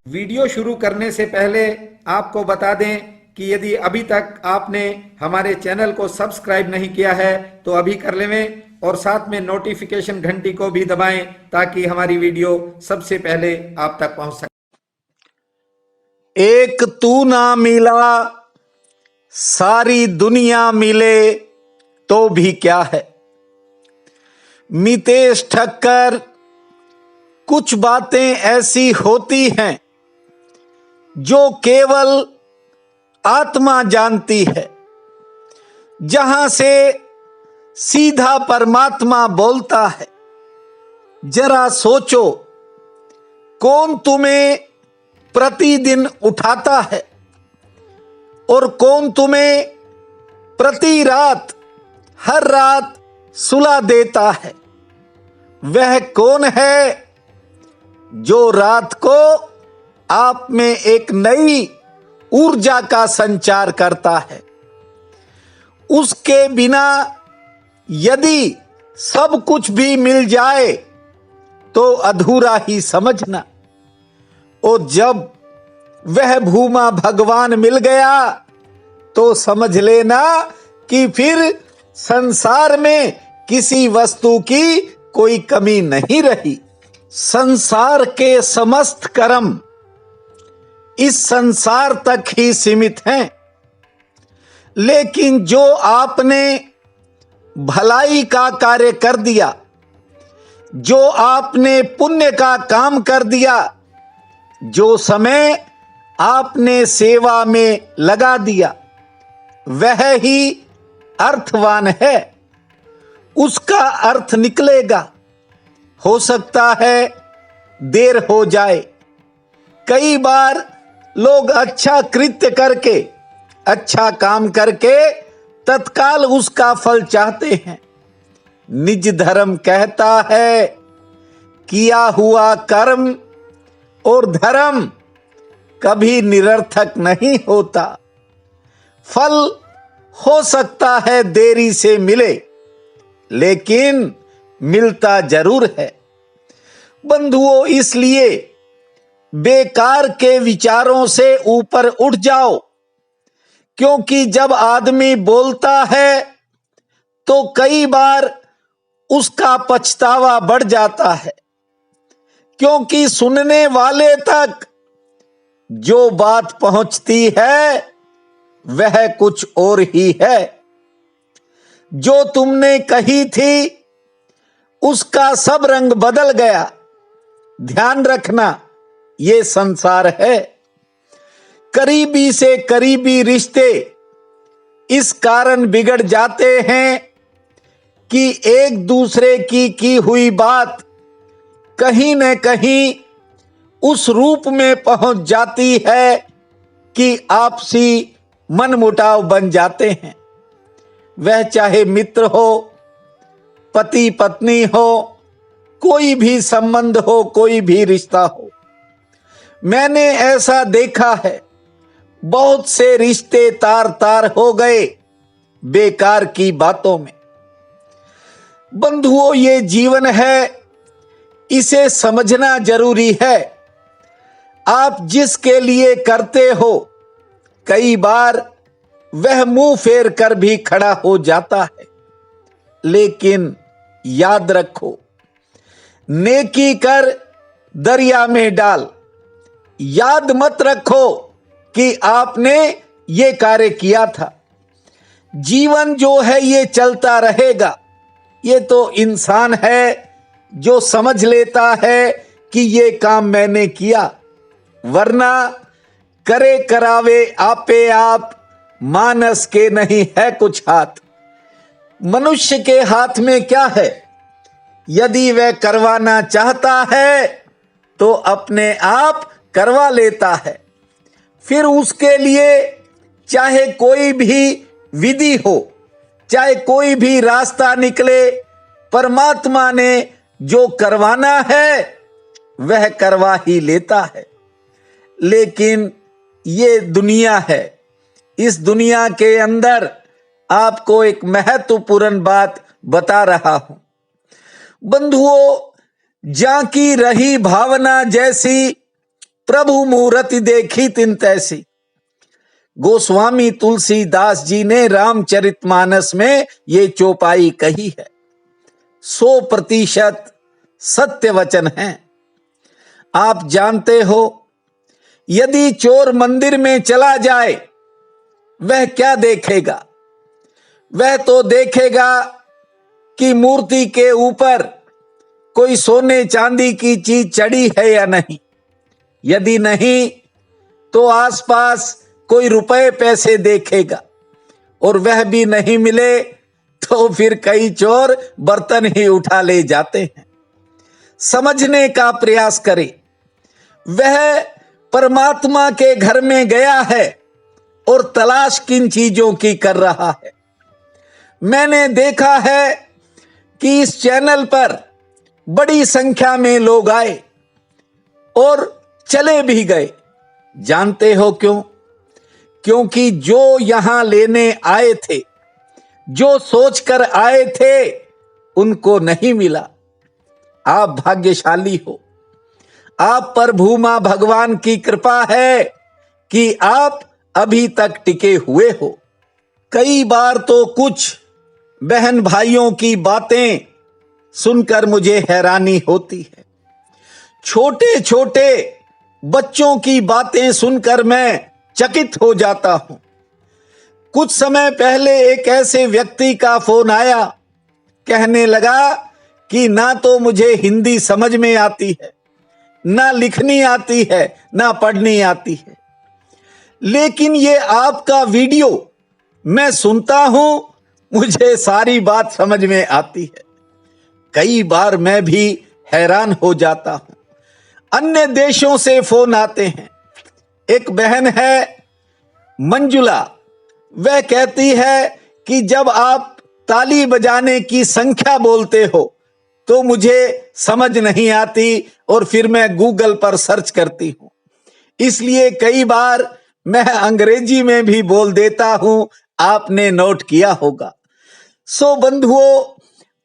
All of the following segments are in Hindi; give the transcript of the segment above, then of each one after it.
वीडियो शुरू करने से पहले आपको बता दें कि यदि अभी तक आपने हमारे चैनल को सब्सक्राइब नहीं किया है तो अभी कर लें और साथ में नोटिफिकेशन घंटी को भी दबाएं ताकि हमारी वीडियो सबसे पहले आप तक पहुंच सके। एक तू ना मिला सारी दुनिया मिले तो भी क्या है। मितेश ठक्कर। कुछ बातें ऐसी होती हैं जो केवल आत्मा जानती है। जहां से सीधा परमात्मा बोलता है, जरा सोचो कौन तुम्हें प्रतिदिन उठाता है और कौन तुम्हें प्रति रात हर रात सुला देता है। वह कौन है जो रात को आप में एक नई ऊर्जा का संचार करता है। उसके बिना यदि सब कुछ भी मिल जाए तो अधूरा ही समझना। और जब वह भूमा भगवान मिल गया तो समझ लेना कि फिर संसार में किसी वस्तु की कोई कमी नहीं रही। संसार के समस्त कर्म इस संसार तक ही सीमित हैं, लेकिन जो आपने भलाई का कार्य कर दिया, जो आपने पुण्य का काम कर दिया, जो समय आपने सेवा में लगा दिया, वह ही अर्थवान है। उसका अर्थ निकलेगा। हो सकता है देर हो जाए। कई बार लोग अच्छा कृत्य करके, अच्छा काम करके तत्काल उसका फल चाहते हैं। निज धर्म कहता है किया हुआ कर्म और धर्म कभी निरर्थक नहीं होता। फल हो सकता है देरी से मिले, लेकिन मिलता जरूर है। बंधुओं, इसलिए बेकार के विचारों से ऊपर उठ जाओ, क्योंकि जब आदमी बोलता है तो कई बार उसका पछतावा बढ़ जाता है, क्योंकि सुनने वाले तक जो बात पहुंचती है वह कुछ और ही है। जो तुमने कही थी उसका सब रंग बदल गया। ध्यान रखना, ये संसार है। करीबी से करीबी रिश्ते इस कारण बिगड़ जाते हैं कि एक दूसरे की हुई बात कहीं न कहीं उस रूप में पहुंच जाती है कि आपसी मनमुटाव बन जाते हैं। वह चाहे मित्र हो, पति पत्नी हो, कोई भी संबंध हो, कोई भी रिश्ता हो। मैंने ऐसा देखा है, बहुत से रिश्ते तार तार हो गए बेकार की बातों में। बंधुओं, ये जीवन है, इसे समझना जरूरी है। आप जिसके लिए करते हो, कई बार वह मुंह फेर कर भी खड़ा हो जाता है, लेकिन याद रखो, नेकी कर दरिया में डाल। याद मत रखो कि आपने ये कार्य किया था। जीवन जो है ये चलता रहेगा। ये तो इंसान है जो समझ लेता है कि ये काम मैंने किया, वरना करे करावे आपे आप, मानस के नहीं है कुछ हाथ। मनुष्य के हाथ में क्या है? यदि वह करवाना चाहता है तो अपने आप करवा लेता है। फिर उसके लिए चाहे कोई भी विधि हो, चाहे कोई भी रास्ता निकले, परमात्मा ने जो करवाना है वह करवा ही लेता है। लेकिन ये दुनिया है। इस दुनिया के अंदर आपको एक महत्वपूर्ण बात बता रहा हूं। बंधुओं, जाकी रही भावना जैसी प्रभु मूरति देखी तिन तैसी। गोस्वामी तुलसीदास जी ने रामचरितमानस में ये चौपाई कही है। 100% सत्य वचन है। आप जानते हो, यदि चोर मंदिर में चला जाए वह क्या देखेगा? वह तो देखेगा कि मूर्ति के ऊपर कोई सोने चांदी की चीज चढ़ी है या नहीं। यदि नहीं तो आसपास कोई रुपए पैसे देखेगा, और वह भी नहीं मिले तो फिर कई चोर बर्तन ही उठा ले जाते हैं। समझने का प्रयास करें। वह परमात्मा के घर में गया है और तलाश किन चीजों की कर रहा है। मैंने देखा है कि इस चैनल पर बड़ी संख्या में लोग आए और चले भी गए। जानते हो क्यों? क्योंकि जो यहां लेने आए थे, जो सोचकर आए थे, उनको नहीं मिला। आप भाग्यशाली हो। आप पर भूमा भगवान की कृपा है कि आप अभी तक टिके हुए हो। कई बार तो कुछ बहन भाइयों की बातें सुनकर मुझे हैरानी होती है। छोटे छोटे बच्चों की बातें सुनकर मैं चकित हो जाता हूं। कुछ समय पहले एक ऐसे व्यक्ति का फोन आया, कहने लगा कि ना तो मुझे हिंदी समझ में आती है, ना लिखनी आती है, ना पढ़नी आती है, लेकिन ये आपका वीडियो मैं सुनता हूं, मुझे सारी बात समझ में आती है। कई बार मैं भी हैरान हो जाता हूं। अन्य देशों से फोन आते हैं। एक बहन है मंजुला, वह कहती है कि जब आप ताली बजाने की संख्या बोलते हो तो मुझे समझ नहीं आती और फिर मैं गूगल पर सर्च करती हूं, इसलिए कई बार मैं अंग्रेजी में भी बोल देता हूं। आपने नोट किया होगा। सो बंधुओं,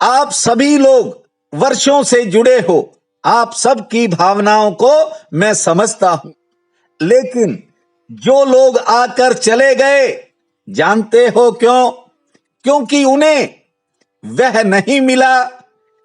आप सभी लोग वर्षों से जुड़े हो, आप सबकी भावनाओं को मैं समझता हूं, लेकिन जो लोग आकर चले गए, जानते हो क्यों? क्योंकि उन्हें वह नहीं मिला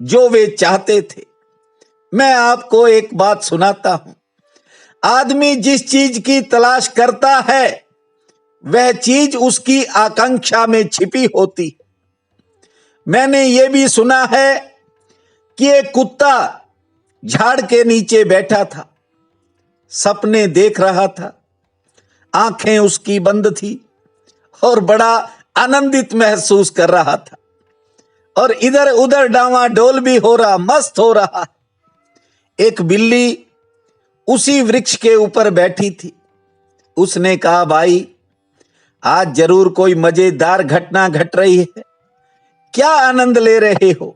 जो वे चाहते थे। मैं आपको एक बात सुनाता हूं। आदमी जिस चीज की तलाश करता है वह चीज उसकी आकांक्षा में छिपी होती है। मैंने ये भी सुना है कि एक कुत्ता झाड़ के नीचे बैठा था, सपने देख रहा था, आंखें उसकी बंद थी और बड़ा आनंदित महसूस कर रहा था, और इधर उधर डावाडोल भी हो रहा, मस्त हो रहा। एक बिल्ली उसी वृक्ष के ऊपर बैठी थी। उसने कहा, भाई आज जरूर कोई मजेदार घटना घट रही है। क्या आनंद ले रहे हो?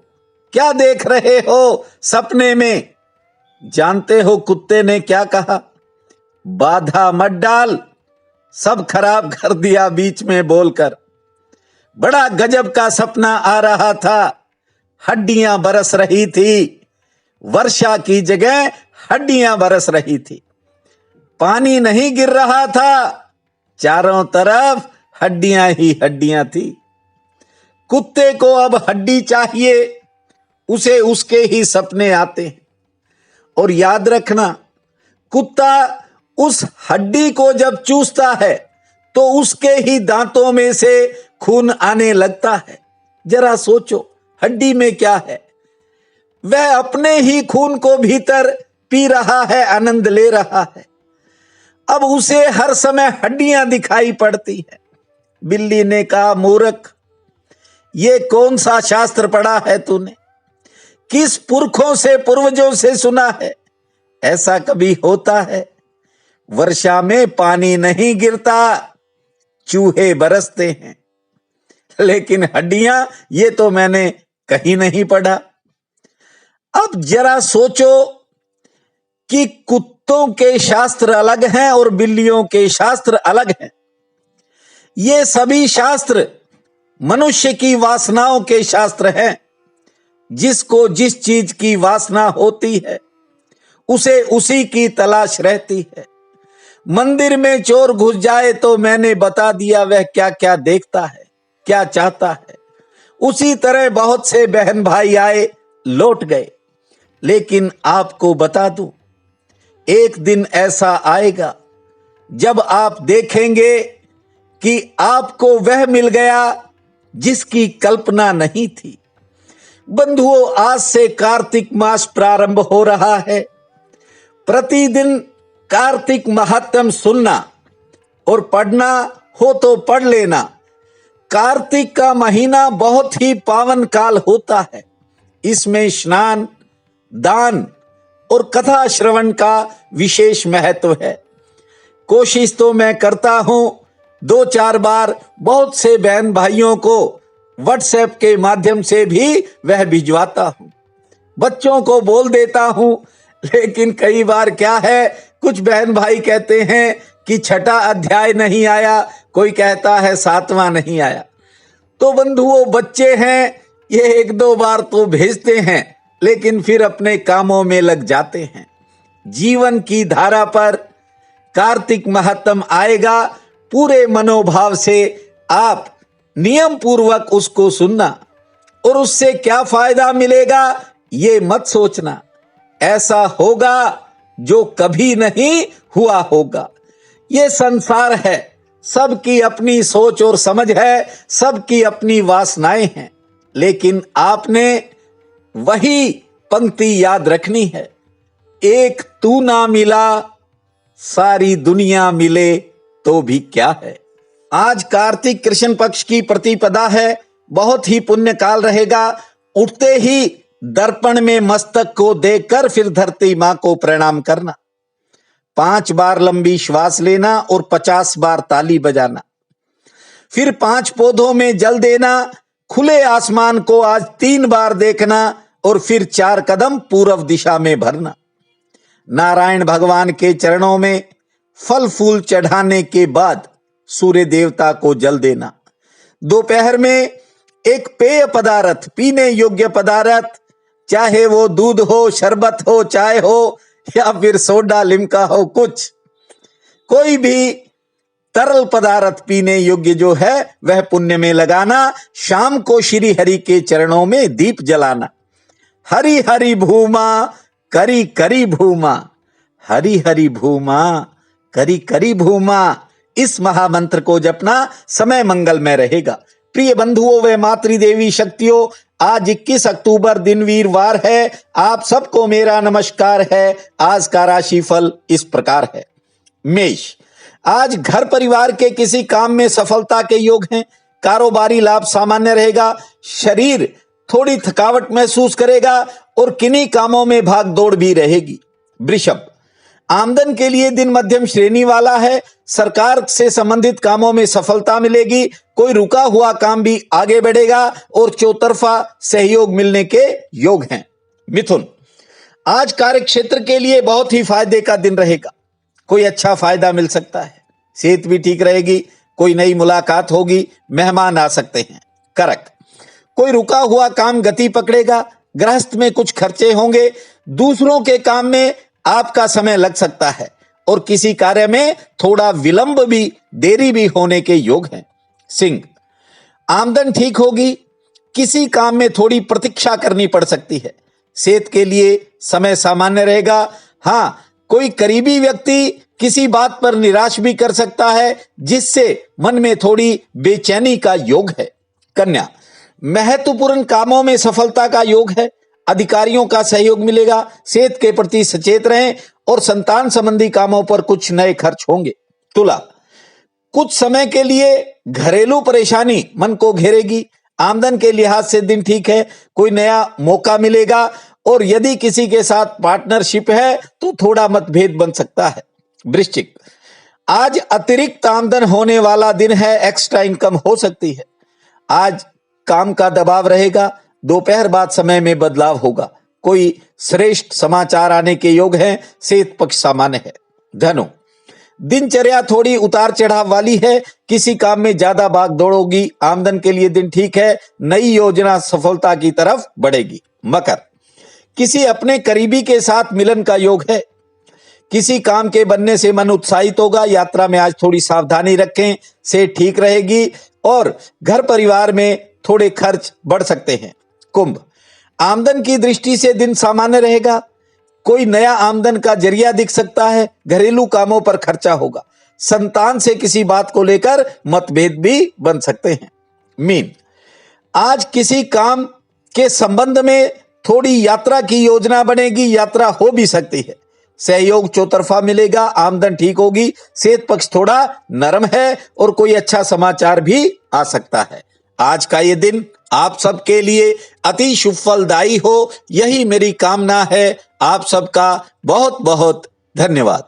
क्या देख रहे हो सपने में? जानते हो कुत्ते ने क्या कहा? बाधा मत डाल, सब खराब कर दिया बीच में बोलकर। बड़ा गजब का सपना आ रहा था। हड्डियां बरस रही थी, वर्षा की जगह हड्डियां बरस रही थी। पानी नहीं गिर रहा था, चारों तरफ हड्डियां ही हड्डियां थी। कुत्ते को अब हड्डी चाहिए, उसे उसके ही सपने आते हैं। और याद रखना, कुत्ता उस हड्डी को जब चूसता है तो उसके ही दांतों में से खून आने लगता है। जरा सोचो, हड्डी में क्या है? वह अपने ही खून को भीतर पी रहा है, आनंद ले रहा है। अब उसे हर समय हड्डियां दिखाई पड़ती है। बिल्ली ने कहा, मूर्ख, ये कौन सा शास्त्र पढ़ा है तूने? किस पुरखों से, पूर्वजों से सुना है? ऐसा कभी होता है? वर्षा में पानी नहीं गिरता, चूहे बरसते हैं, लेकिन हड्डियां, ये तो मैंने कहीं नहीं पढ़ा। अब जरा सोचो कि कुत्तों के शास्त्र अलग हैं और बिल्लियों के शास्त्र अलग हैं। ये सभी शास्त्र मनुष्य की वासनाओं के शास्त्र हैं। जिसको जिस चीज की वासना होती है उसे उसी की तलाश रहती है। मंदिर में चोर घुस जाए तो मैंने बता दिया वह क्या क्या देखता है, क्या चाहता है। उसी तरह बहुत से बहन भाई आए, लौट गए। लेकिन आपको बता दूं, एक दिन ऐसा आएगा जब आप देखेंगे कि आपको वह मिल गया जिसकी कल्पना नहीं थी। बंधुओं, आज से कार्तिक मास प्रारंभ हो रहा है। प्रतिदिन कार्तिक महात्म्य सुनना और पढ़ना हो तो पढ़ लेना। कार्तिक का महीना बहुत ही पावन काल होता है। इसमें स्नान, दान और कथा श्रवण का विशेष महत्व है। कोशिश तो मैं करता हूं 2-4 बार बहुत से बहन भाइयों को व्हाट्सएप के माध्यम से भी वह भिजवाता हूं, बच्चों को बोल देता हूं। लेकिन कई बार क्या है, कुछ बहन भाई कहते हैं कि 6वां अध्याय नहीं आया, कोई कहता है 7वां नहीं आया। तो बंधुओं, बच्चे हैं, ये 1-2 बार तो भेजते हैं, लेकिन फिर अपने कामों में लग जाते हैं। जीवन की धारा पर कार्तिक महात्म्य आएगा, पूरे मनोभाव से आप नियम पूर्वक उसको सुनना और उससे क्या फायदा मिलेगा ये मत सोचना। ऐसा होगा जो कभी नहीं हुआ होगा। ये संसार है, सबकी अपनी सोच और समझ है, सबकी अपनी वासनाएं हैं। लेकिन आपने वही पंक्ति याद रखनी है, एक तू ना मिला सारी दुनिया मिले तो भी क्या है। आज कार्तिक कृष्ण पक्ष की प्रतिपदा है, बहुत ही पुण्य काल रहेगा। उठते ही दर्पण में मस्तक को देखकर फिर धरती मां को प्रणाम करना, 5 बार लंबी श्वास लेना और 50 बार ताली बजाना। फिर 5 पौधों में जल देना, खुले आसमान को आज 3 बार देखना और फिर 4 कदम पूर्व दिशा में भरना। नारायण भगवान के चरणों में फल फूल चढ़ाने के बाद सूर्य देवता को जल देना। दोपहर में एक पेय पदार्थ, पीने योग्य पदार्थ, चाहे वो दूध हो, शरबत हो, चाय हो या फिर सोडा लिम्का हो, कुछ कोई भी तरल पदार्थ पीने योग्य जो है वह पुण्य में लगाना। शाम को श्री हरि के चरणों में दीप जलाना। हरि हरि भूमा करी करी भूमा, हरि हरि भूमा करी करी भूमा, इस महामंत्र को जपना समय मंगलमय रहेगा। प्रिय बंधुओं व मातृदेवी शक्तियों, आज 21 अक्टूबर दिन वीरवार है। आप सबको मेरा नमस्कार है। आज का राशिफल इस प्रकार है। मेष, आज घर परिवार के किसी काम में सफलता के योग हैं। कारोबारी लाभ सामान्य रहेगा। शरीर थोड़ी थकावट महसूस करेगा और किन्हीं कामों में भाग दौड़ भी रहेगी। वृषभ, आमदन के लिए दिन मध्यम श्रेणी वाला है। सरकार से संबंधित कामों में सफलता मिलेगी। कोई रुका हुआ काम भी आगे बढ़ेगा और चौतरफा सहयोग मिलने के योग हैं। मिथुन, आज कार्य क्षेत्र के लिए बहुत ही फायदे का दिन रहेगा। कोई अच्छा फायदा मिल सकता है। सेहत भी ठीक रहेगी। कोई नई मुलाकात होगी। मेहमान आ सकते हैं। कर्क, कोई रुका हुआ काम गति पकड़ेगा। गृहस्थ में कुछ खर्चे होंगे। दूसरों के काम में आपका समय लग सकता है और किसी कार्य में थोड़ा विलंब भी, देरी भी होने के योग हैं। सिंह, आमदन ठीक होगी। किसी काम में थोड़ी प्रतीक्षा करनी पड़ सकती है। सेहत के लिए समय सामान्य रहेगा। हां, कोई करीबी व्यक्ति किसी बात पर निराश भी कर सकता है, जिससे मन में थोड़ी बेचैनी का योग है। कन्या, महत्वपूर्ण कामों में सफलता का योग है। अधिकारियों का सहयोग मिलेगा। सेहत के प्रति सचेत रहें और संतान संबंधी कामों पर कुछ नए खर्च होंगे। तुला, कुछ समय के लिए घरेलू परेशानी मन को घेरेगी। आमदन के लिहाज से दिन ठीक है। कोई नया मौका मिलेगा और यदि किसी के साथ पार्टनरशिप है तो थोड़ा मतभेद बन सकता है। वृश्चिक, आज अतिरिक्त आमदन होने वाला दिन है। एक्स्ट्रा इनकम हो सकती है। आज काम का दबाव रहेगा। दोपहर बाद समय में बदलाव होगा। कोई श्रेष्ठ समाचार आने के योग हैं। सेहत पक्ष सामान्य है। धनु, दिनचर्या थोड़ी उतार चढ़ाव वाली है। किसी काम में ज्यादा भाग दौड़ होगी। आमदन के लिए दिन ठीक है। नई योजना सफलता की तरफ बढ़ेगी। मकर, किसी अपने करीबी के साथ मिलन का योग है। किसी काम के बनने से मन उत्साहित होगा। यात्रा में आज थोड़ी सावधानी रखें से ठीक रहेगी और घर परिवार में थोड़े खर्च बढ़ सकते हैं। कुंभ, आमदन की दृष्टि से दिन सामान्य रहेगा। कोई नया आमदन का जरिया दिख सकता है। घरेलू कामों पर खर्चा होगा। संतान से किसी बात को लेकर मतभेद भी बन सकते हैं। मीन, आज किसी काम के संबंध में थोड़ी यात्रा की योजना बनेगी। यात्रा हो भी सकती है। सहयोग चौतरफा मिलेगा। आमदन ठीक होगी। सेहत पक्ष थोड़ा नरम है और कोई अच्छा समाचार भी आ सकता है। आज का ये दिन आप सबके लिए अति शुभ फलदायी हो, यही मेरी कामना है। आप सबका बहुत बहुत धन्यवाद।